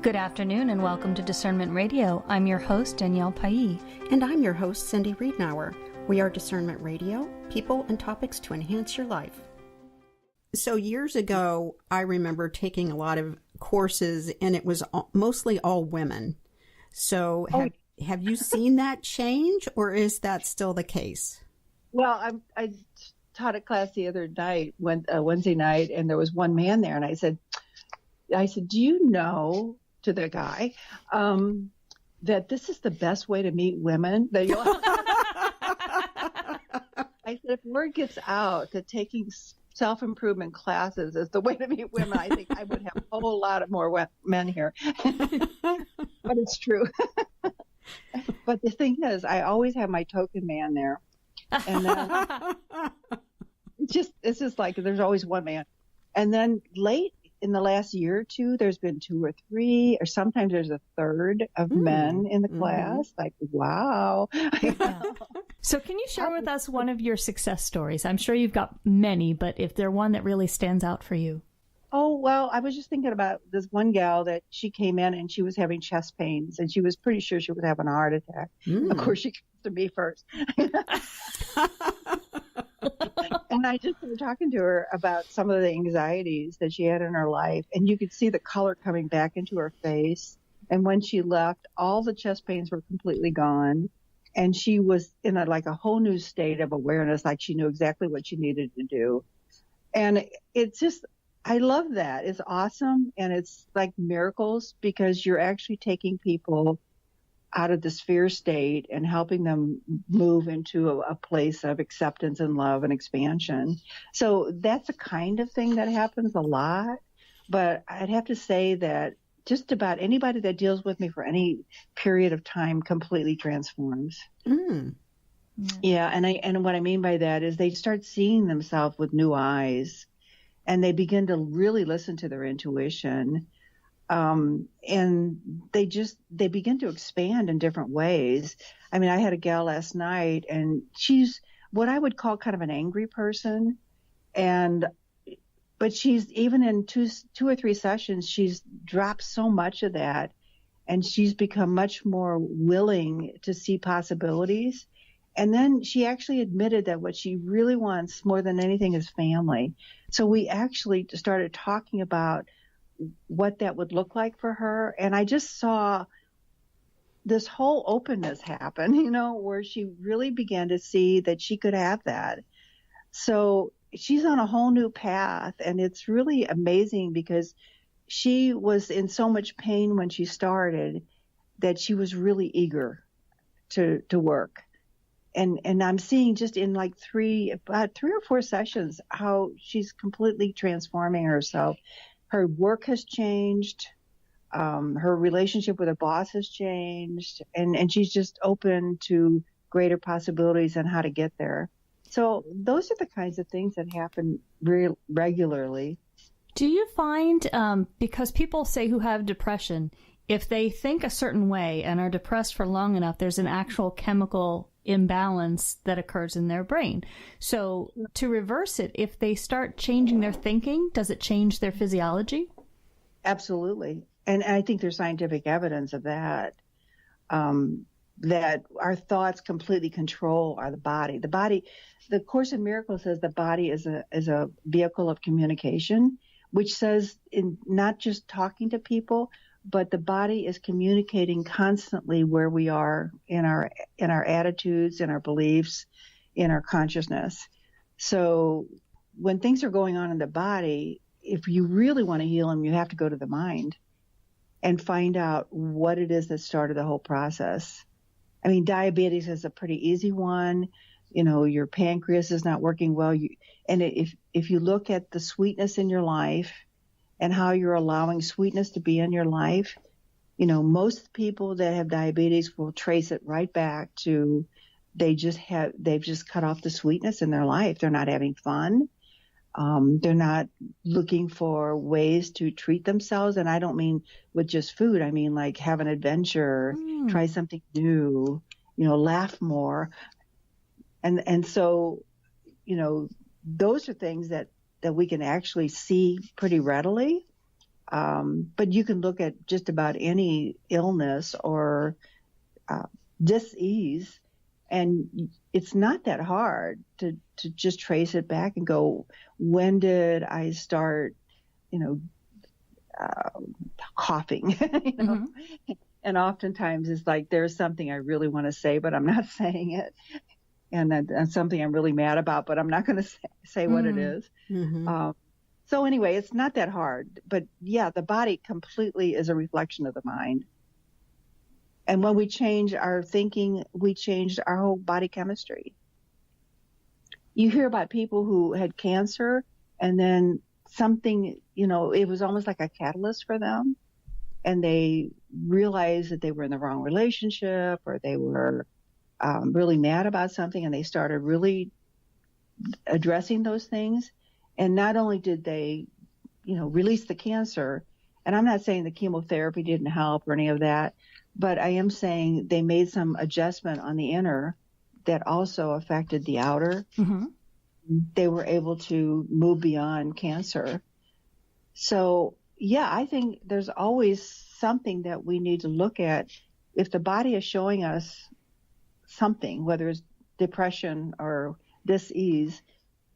Good afternoon and welcome to Discernment Radio. I'm your host, Danielle Pailly. And I'm your host, Cindy Riednauer. We are Discernment Radio, people and topics to enhance your life. So years ago, I remember taking a lot of courses, and it was mostly all women. So have you seen that change, or is that still the case? Well, I taught a class the other night, Wednesday night, and there was one man there, and I said, do you know, to the guy, that this is the best way to meet women? That you'll I said, if word gets out that taking self-improvement classes is the way to meet women, I think I would have a whole lot of more men here. But it's true. But the thing is, I always have my token man there. And then it's just like there's always one man. And then late in the last year or two, there's been 2 or 3, or sometimes there's a third of men in the class. Like, wow. Yeah. So can you share with us one of your success stories? I'm sure you've got many, but if there's one that really stands out for you. Oh, well, I was just thinking about this one gal that she came in and she was having chest pains and she was pretty sure she was having a heart attack. Of course, she comes to me first. And I just started talking to her about some of the anxieties that she had in her life. And you could see the color coming back into her face. And when she left, all the chest pains were completely gone. And she was in a whole new state of awareness, like she knew exactly what she needed to do. And it's just, I love that. It's awesome. And it's like miracles because you're actually taking people out of this fear state and helping them move into a place of acceptance and love and expansion. So that's a kind of thing that happens a lot. But I'd have to say that just about anybody that deals with me for any period of time completely transforms. Yeah. And what I mean by that is they start seeing themselves with new eyes and they begin to really listen to their intuition. And they begin to expand in different ways. I mean, I had a gal last night and she's what I would call kind of an angry person. But she's even in two or 3 sessions, she's dropped so much of that and she's become much more willing to see possibilities. And then she actually admitted that what she really wants more than anything is family. So we actually started talking about what that would look like for her. And I just saw this whole openness happen, where she really began to see that she could have that. So she's on a whole new path. And it's really amazing because she was in so much pain when she started that she was really eager to work. And I'm seeing just in about 3 or 4 sessions how she's completely transforming herself. Her work has changed. Her relationship with her boss has changed. And she's just open to greater possibilities on how to get there. So those are the kinds of things that happen regularly. Do you find, because people say who have depression, if they think a certain way and are depressed for long enough, there's an actual chemical imbalance that occurs in their brain. So to reverse it, if they start changing their thinking, does it change their physiology? Absolutely. And I think there's scientific evidence of that, that our thoughts completely control the body. The Course in Miracles says the body is a vehicle of communication, which says in not just talking to people, but the body is communicating constantly where we are in our attitudes, in our beliefs, in our consciousness. So when things are going on in the body, if you really want to heal them, you have to go to the mind and find out what it is that started the whole process. I mean, diabetes is a pretty easy one. Your pancreas is not working well. If you look at the sweetness in your life, and how you're allowing sweetness to be in your life, most people that have diabetes will trace it right back to they've just cut off the sweetness in their life. They're not having fun. They're not looking for ways to treat themselves. And I don't mean with just food. I mean like have an adventure, try something new, laugh more. And so, those are things that we can actually see pretty readily. But you can look at just about any illness or dis-ease, and it's not that hard to just trace it back and go, when did I start, coughing? And oftentimes it's like, there's something I really want to say, but I'm not saying it. And something I'm really mad about, but I'm not going to say what it is. So anyway, it's not that hard. But yeah, the body completely is a reflection of the mind. And when we change our thinking, we change our whole body chemistry. You hear about people who had cancer and then something, it was almost like a catalyst for them. And they realized that they were in the wrong relationship, or they were really mad about something, and they started really addressing those things. And not only did they, release the cancer, and I'm not saying the chemotherapy didn't help or any of that, but I am saying they made some adjustment on the inner that also affected the outer. They were able to move beyond cancer. So, yeah, I think there's always something that we need to look at. If the body is showing us something, whether it's depression or dis-ease,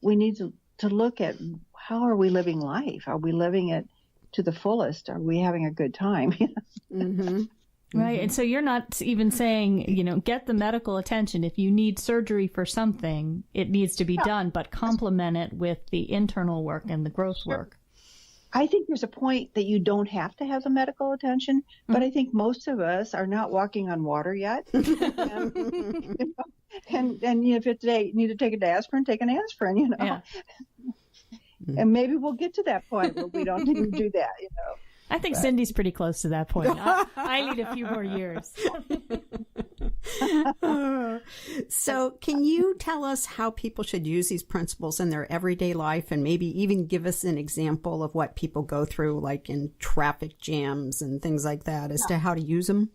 we need to look at, how are we living life? Are we living it to the fullest? Are we having a good time? Right. And so you're not even saying, get the medical attention. If you need surgery for something, it needs to be done, but complement it with the internal work and the growth work. I think there's a point that you don't have to have the medical attention, but I think most of us are not walking on water yet. And if you need to take an aspirin, take an aspirin, Yeah. And maybe we'll get to that point where we don't need to do that, I think Cindy's pretty close to that point. I need a few more years. So can you tell us how people should use these principles in their everyday life, and maybe even give us an example of what people go through, like in traffic jams and things like that, as to how to use them?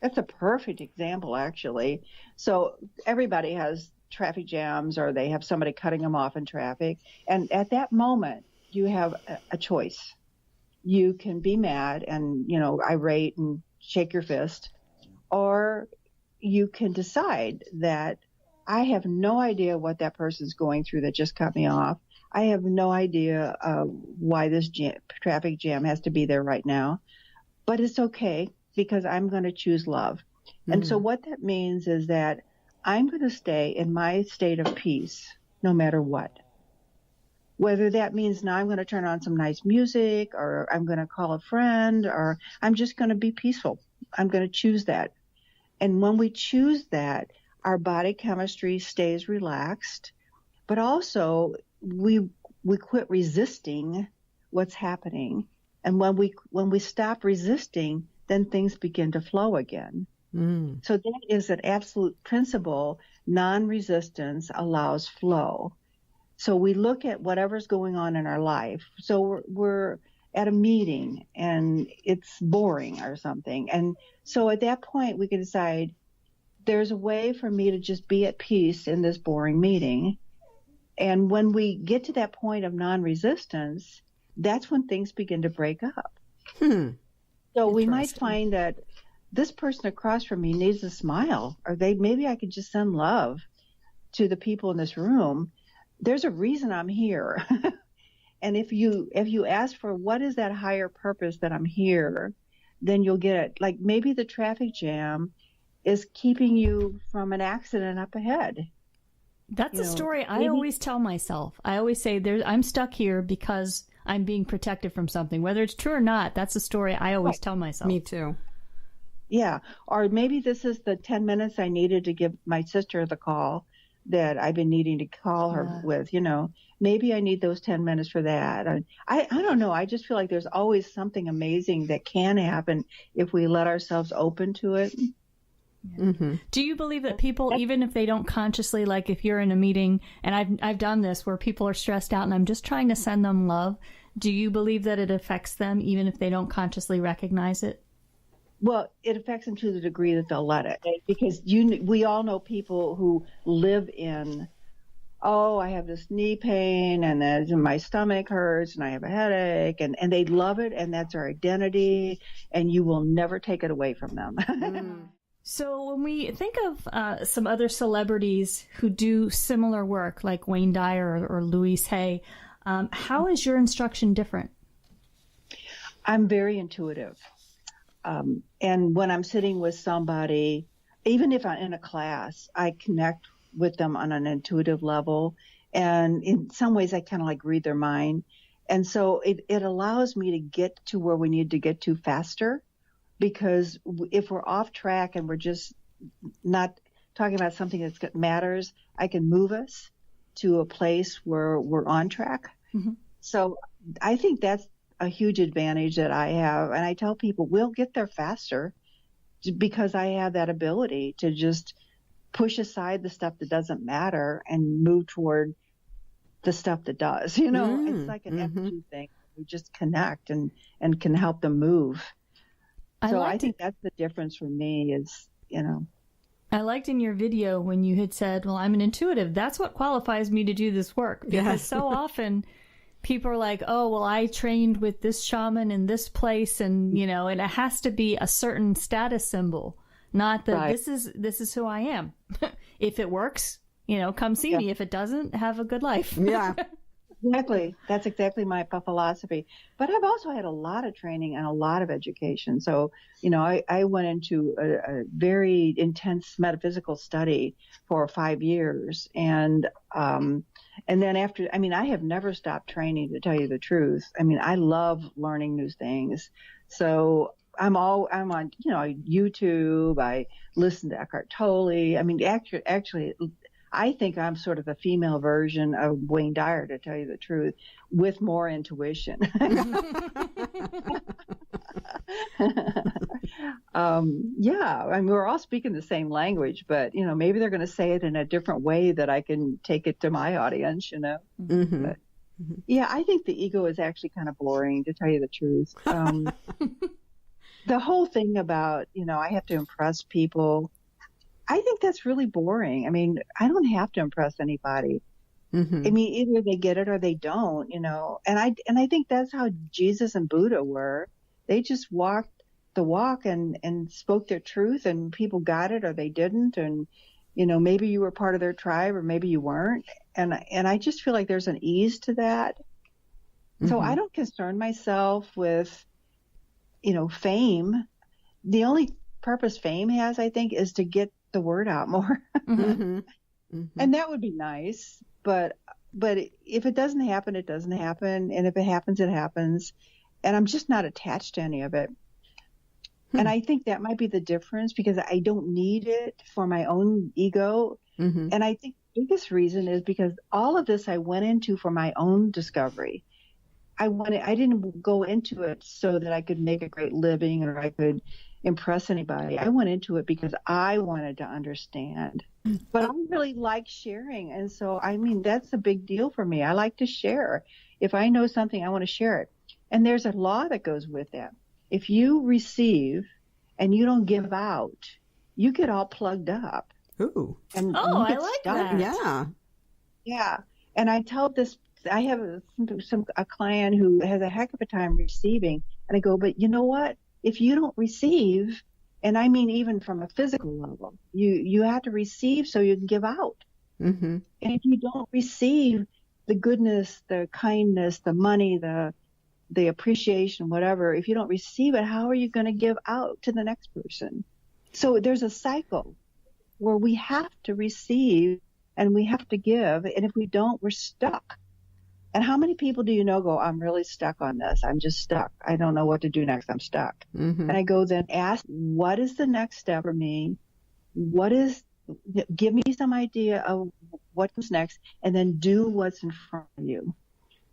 That's a perfect example, actually. So everybody has traffic jams, or they have somebody cutting them off in traffic. And at that moment, you have a choice. You can be mad and, irate and shake your fist, or you can decide that I have no idea what that person's going through that just cut me off. I have no idea why this traffic jam has to be there right now, but it's okay because I'm going to choose love. And so what that means is that I'm going to stay in my state of peace no matter what. Whether that means now I'm going to turn on some nice music, or I'm going to call a friend, or I'm just going to be peaceful. I'm going to choose that. And when we choose that, our body chemistry stays relaxed, but also we quit resisting what's happening. And when we stop resisting, then things begin to flow again. So that is an absolute principle. Non-resistance allows flow. So we look at whatever's going on in our life. So we're at a meeting and it's boring or something. And so at that point, we can decide there's a way for me to just be at peace in this boring meeting. And when we get to that point of non-resistance, that's when things begin to break up. So we might find that this person across from me needs a smile, or maybe I could just send love to the people in this room. There's a reason I'm here. And if you ask for what is that higher purpose that I'm here, then you'll get it. Like maybe the traffic jam is keeping you from an accident up ahead. That's a story I always tell myself. I always say I'm stuck here because I'm being protected from something. Whether it's true or not, that's a story I always tell myself. Me too. Yeah. Or maybe this is the 10 minutes I needed to give my sister the call that I've been needing to call her with, maybe I need those 10 minutes for that. I don't know. I just feel like there's always something amazing that can happen if we let ourselves open to it. Do you believe that people, even if they don't consciously, like if you're in a meeting, and I've done this where people are stressed out and I'm just trying to send them love, do you believe that it affects them even if they don't consciously recognize it? Well, it affects them to the degree that they'll let it, because we all know people who live in oh, I have this knee pain and then my stomach hurts and I have a headache, and they love it, and that's their identity, and you will never take it away from them. So when we think of some other celebrities who do similar work, like Wayne Dyer or Louise Hay, how is your instruction different? I'm very intuitive. And when I'm sitting with somebody, even if I'm in a class, I connect with them on an intuitive level. And in some ways, I kind of like read their mind. And so it allows me to get to where we need to get to faster. Because if we're off track and we're just not talking about something that matters, I can move us to a place where we're on track. Mm-hmm. So I think that's a huge advantage that I have. And I tell people we'll get there faster because I have that ability to just push aside the stuff that doesn't matter and move toward the stuff that does. You know, it's like an energy thing. We just connect and can help them move. So I think that's the difference for me is, you know. I liked in your video when you had said, well, I'm an intuitive. That's what qualifies me to do this work. Because so often people are like, oh, well, I trained with this shaman in this place. And, you know, and it has to be a certain status symbol, not that this is who I am. If it works, you know, come see me. If it doesn't, have a good life. Yeah. Exactly. That's exactly my philosophy. But I've also had a lot of training and a lot of education. So, you know, I went into a very intense metaphysical study for 5 years. And then after, I mean, I have never stopped training, to tell you the truth. I mean, I love learning new things. So I'm on, you know, YouTube. I listen to Eckhart Tolle. I mean, actually, I think I'm sort of the female version of Wayne Dyer, to tell you the truth, with more intuition. Yeah, I mean, we're all speaking the same language, but, you know, maybe they're going to say it in a different way that I can take it to my audience, you know. Mm-hmm. But, yeah, I think the ego is actually kind of boring, to tell you the truth. The whole thing about, you know, I have to impress people, I think that's really boring. I mean, I don't have to impress anybody. Mm-hmm. I mean, either they get it or they don't, you know. And I think that's how Jesus and Buddha were. They just walked the walk and spoke their truth, and people got it or they didn't. And, you know, maybe you were part of their tribe or maybe you weren't. And I just feel like there's an ease to that. Mm-hmm. So I don't concern myself with, you know, fame. The only purpose fame has, I think, is to get the word out more. Mm-hmm. Mm-hmm. And that would be nice. But if it doesn't happen, it doesn't happen. And if it happens, it happens. And I'm just not attached to any of it. And I think that might be the difference, because I don't need it for my own ego. Mm-hmm. And I think the biggest reason is because all of this I went into for my own discovery. I didn't go into it so that I could make a great living or I could impress anybody. I went into it because I wanted to understand. But I really like sharing. And so, I mean, that's a big deal for me. I like to share. If I know something, I want to share it. And there's a law that goes with that. If you receive and you don't give out, you get all plugged up. Ooh. And I like that. Yeah. Yeah. And I tell this, I have a client who has a heck of a time receiving. And I go, but you know what? If you don't receive, and I mean even from a physical level, you have to receive so you can give out. Mm-hmm. And if you don't receive the goodness, the kindness, the money, the appreciation, whatever, if you don't receive it, how are you going to give out to the next person? So there's a cycle where we have to receive and we have to give. And if we don't, we're stuck. And how many people do you know go, I'm really stuck on this. I'm just stuck. I don't know what to do next. I'm stuck. Mm-hmm. And I go then ask, what is the next step for me? Give me some idea of what comes next, and then do what's in front of you.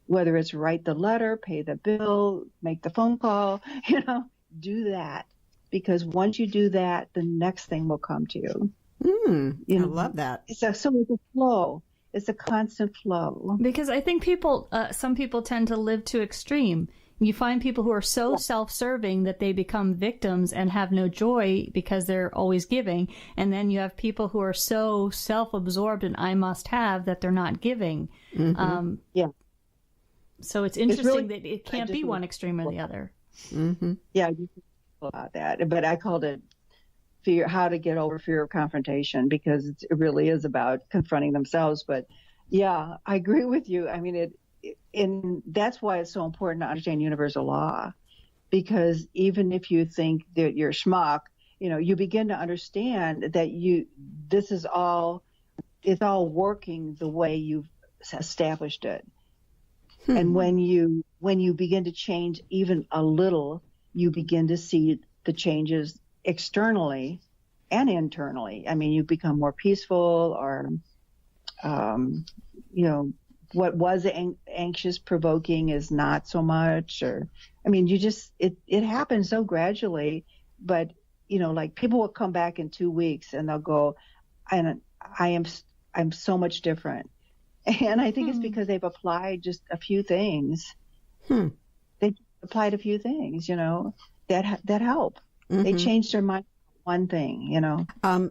Whether it's write the letter, pay the bill, make the phone call, you know, do that. Because once you do that, the next thing will come to you. You know? I love that. So it's a flow. It's a constant flow. Because I think some people tend to live to extreme. You find people who are so self-serving that they become victims and have no joy because they're always giving. And then you have people who are so self-absorbed and I must have that they're not giving. Yeah. So it's interesting that it can't be one extreme or the other. Yeah, I just about that. But I called it fear, how to get over fear of confrontation, because it really is about confronting themselves. But yeah, I agree with you. I mean, and that's why it's so important to understand universal law, because even if you think that you're schmuck, you begin to understand that this is all, it's all working the way you've established it. And when you begin to change even a little, you begin to see the changes externally and internally. I mean, you become more peaceful, or, what was anxious, provoking is not so much, or, I mean, it happens so gradually, but, like people will come back in 2 weeks and they'll go, and I'm so much different. And I think it's because they've applied just a few things. They applied a few things, that help. They changed their mind on one thing,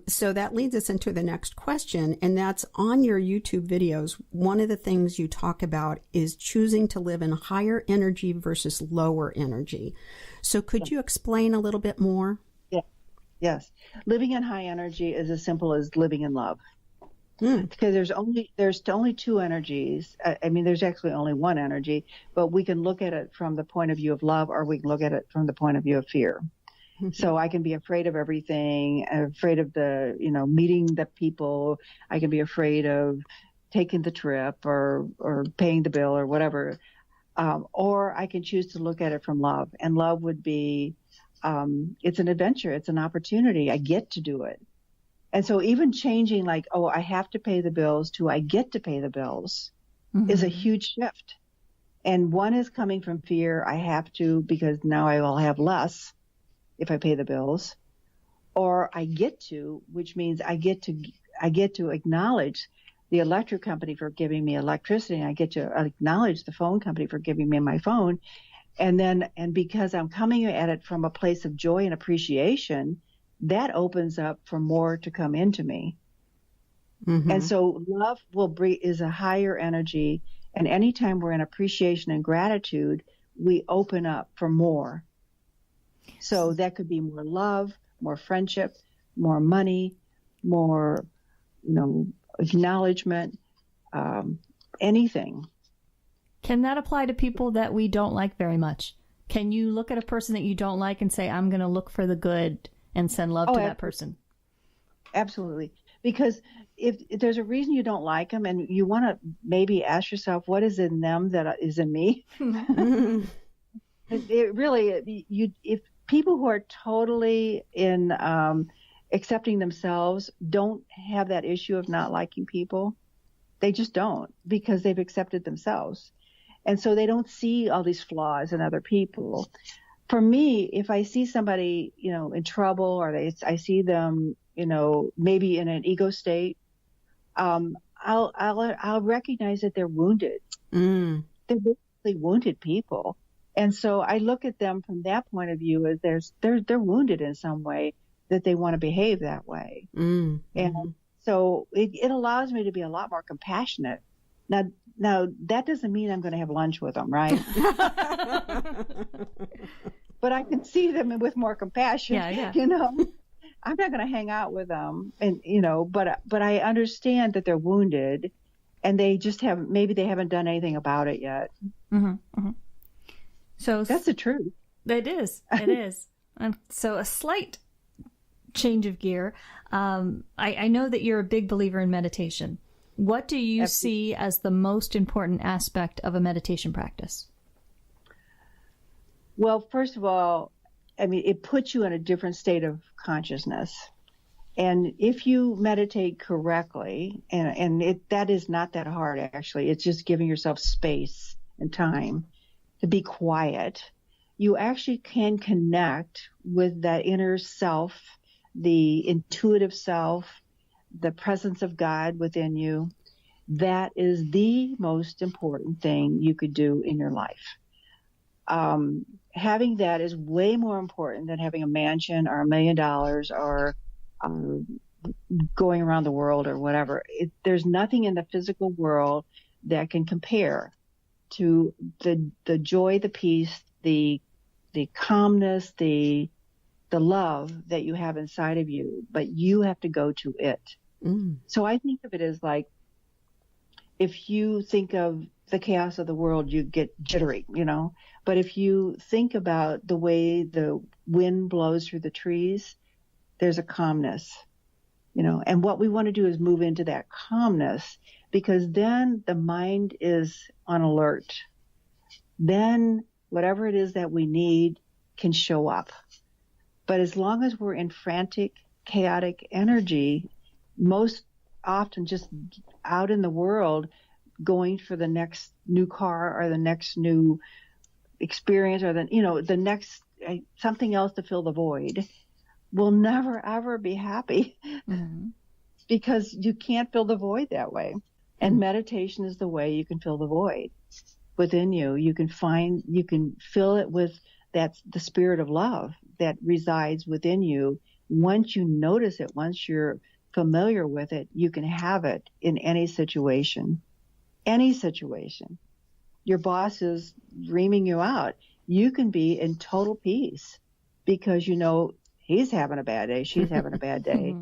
So that leads us into the next question, and that's on your YouTube videos. One of the things you talk about is choosing to live in higher energy versus lower energy. So could you explain a little bit more? Yeah. Yes. Living in high energy is as simple as living in love. Because there's only two energies. I mean, there's actually only one energy, but we can look at it from the point of view of love, or we can look at it from the point of view of fear. So I can be afraid of everything, afraid of meeting the people. I can be afraid of taking the trip or paying the bill or whatever. Or I can choose to look at it from love. And love would be, it's an adventure. It's an opportunity. I get to do it. And so even changing like, I have to pay the bills to I get to pay the bills is a huge shift. And one is coming from fear. I have to, because now I will have less if I pay the bills. Or I get to, which means I get to acknowledge the electric company for giving me electricity, and I get to acknowledge the phone company for giving me my phone. And because I'm coming at it from a place of joy and appreciation, that opens up for more to come into me. And so love is a higher energy. And anytime we're in appreciation and gratitude, we open up for more. So that could be more love, more friendship, more money, more, acknowledgement, anything. Can that apply to people that we don't like very much? Can you look at a person that you don't like and say, I'm going to look for the good and send love to that person? Absolutely. Because if there's a reason you don't like them, and you want to maybe ask yourself, what is in them that is in me? If people who are totally in accepting themselves don't have that issue of not liking people, they just don't, because they've accepted themselves. And so they don't see all these flaws in other people. For me, if I see somebody, in trouble, or I see them, maybe in an ego state, I'll recognize that they're wounded. They're basically wounded people. And so I look at them from that point of view as they're wounded in some way, that they want to behave that way. And so it allows me to be a lot more compassionate. Now that doesn't mean I'm going to have lunch with them, right? But I can see them with more compassion. Yeah. I'm not going to hang out with them, and but I understand that they're wounded, and they just maybe they haven't done anything about it yet. So that's the truth. It is. It is. So a slight change of gear. I know that you're a big believer in meditation. What do you see as the most important aspect of a meditation practice? Well, first of all, I mean, it puts you in a different state of consciousness. And if you meditate correctly, and that is not that hard, actually, it's just giving yourself space and time to be quiet, you actually can connect with that inner self, the intuitive self, the presence of God within you. That is the most important thing you could do in your life. having that is way more important than having a mansion or $1 million or going around the world or whatever. There's nothing in the physical world that can compare to the joy, the peace, the calmness, the love that you have inside of you, but you have to go to it. So I think of it as like, if you think of the chaos of the world, you get jittery, but if you think about the way the wind blows through the trees, there's a calmness, and what we want to do is move into that calmness, because then the mind is on alert. Then whatever it is that we need can show up. But as long as we're in frantic, chaotic energy, most often just out in the world, going for the next new car or the next new experience or the next something else to fill the void, we'll never ever be happy because you can't fill the void that way. And meditation is the way you can fill the void within you. You can fill it with the spirit of love that resides within you. Once you notice it, once you're familiar with it, you can have it in any situation. Any situation. Your boss is reaming you out. You can be in total peace because he's having a bad day, she's having a bad day.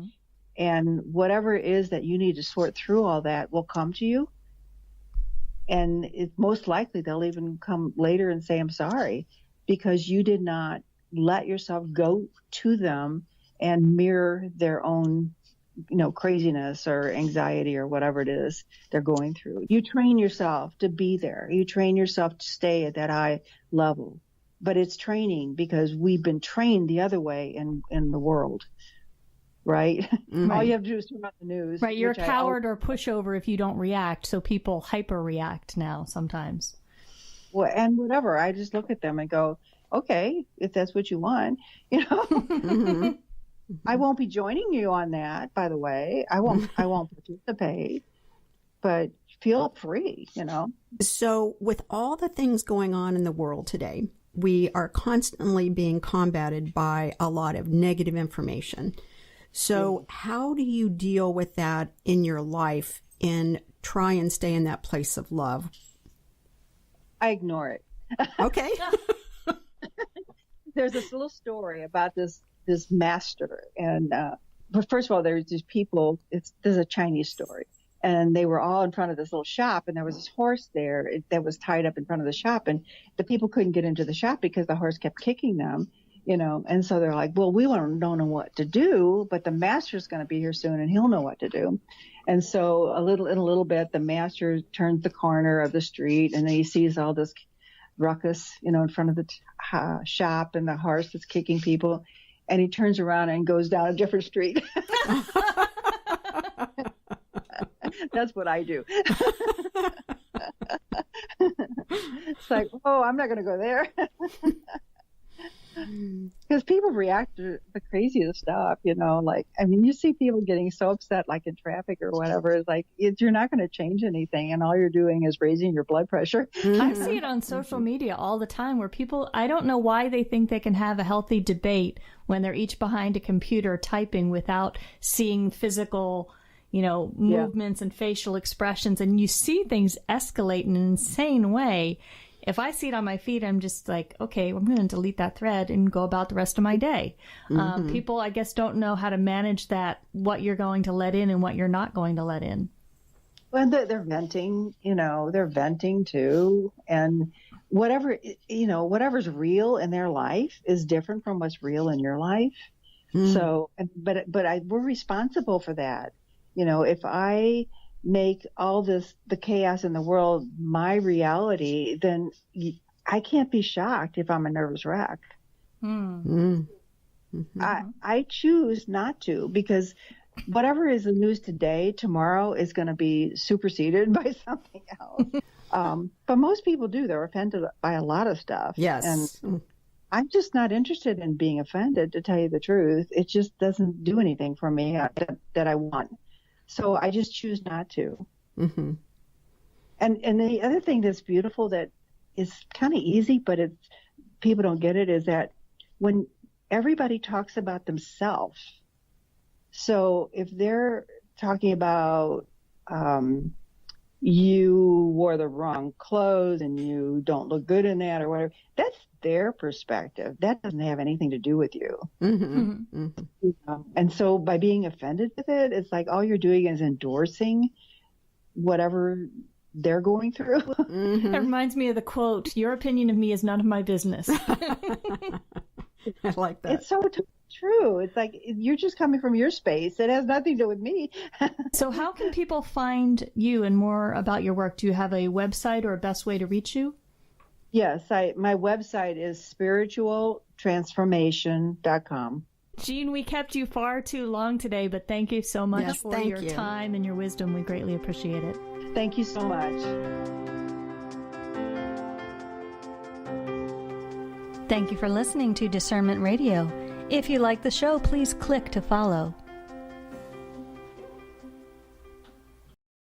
And whatever it is that you need to sort through all that will come to you. And most likely they'll even come later and say, I'm sorry, because you did not let yourself go to them and mirror their own, craziness or anxiety or whatever it is they're going through. You train yourself to be there. You train yourself to stay at that high level. But it's training because we've been trained the other way in the world. Right? All you have to do is turn on the news. Right. You're a coward or pushover if you don't react. So people hyper react now sometimes. Well, and whatever. I just look at them and go, okay, if that's what you want, I won't be joining you on that, by the way. I won't participate, but feel free, So with all the things going on in the world today, we are constantly being combated by a lot of negative information. So how do you deal with that in your life and try and stay in that place of love? I ignore it. Okay. There's this little story about this master. And but first of all, there's these people, this is a Chinese story. And they were all in front of this little shop, and there was this horse there that was tied up in front of the shop. And the people couldn't get into the shop because the horse kept kicking them. And so they're like, well, we don't know what to do, but the master's going to be here soon and he'll know what to do. And so in a little bit, the master turns the corner of the street and then he sees all this ruckus, in front of the shop and the horse that's kicking people. And he turns around and goes down a different street. That's what I do. It's like, oh, I'm not going to go there. Because people react to the craziest stuff, you see people getting so upset, like in traffic or whatever. It's like, you're not going to change anything, and all you're doing is raising your blood pressure. I see it on social media all the time where people, I don't know why they think they can have a healthy debate when they're each behind a computer typing without seeing physical, movements and facial expressions. And you see things escalate in an insane way. If I see it on my feed, I'm just like, okay, I'm going to delete that thread and go about the rest of my day. People, I guess, don't know how to manage that, what you're going to let in and what you're not going to let in. Well, they're venting, they're venting too. And whatever's real in their life is different from what's real in your life. So, but we're responsible for that. If I make all the chaos in the world my reality, then I can't be shocked if I'm a nervous wreck. I choose not to, because whatever is the news today, tomorrow is going to be superseded by something else. But most people do. They're offended by a lot of stuff. Yes. And I'm just not interested in being offended, to tell you the truth. It just doesn't do anything for me that I want. So I just choose not to. And the other thing that's beautiful that is kind of easy, but people don't get it, is that when everybody talks about themselves, so if they're talking about you wore the wrong clothes and you don't look good in that or whatever, that's their perspective. That doesn't have anything to do with you. Mm-hmm. Mm-hmm. And so by being offended with it, it's like all you're doing is endorsing whatever they're going through. Mm-hmm. That reminds me of the quote, "Your opinion of me is none of my business." I like that. It's so true. It's like you're just coming from your space. It has nothing to do with me. So how can people find you and more about your work? Do you have a website or a best way to reach you? Yes, my website is spiritualtransformation.com. Jean, we kept you far too long today, but thank you so much Yes, for thank your you. time and your wisdom. We greatly appreciate it. Thank you so much. Thank you for listening to Discernment Radio. If you like the show, please click to follow.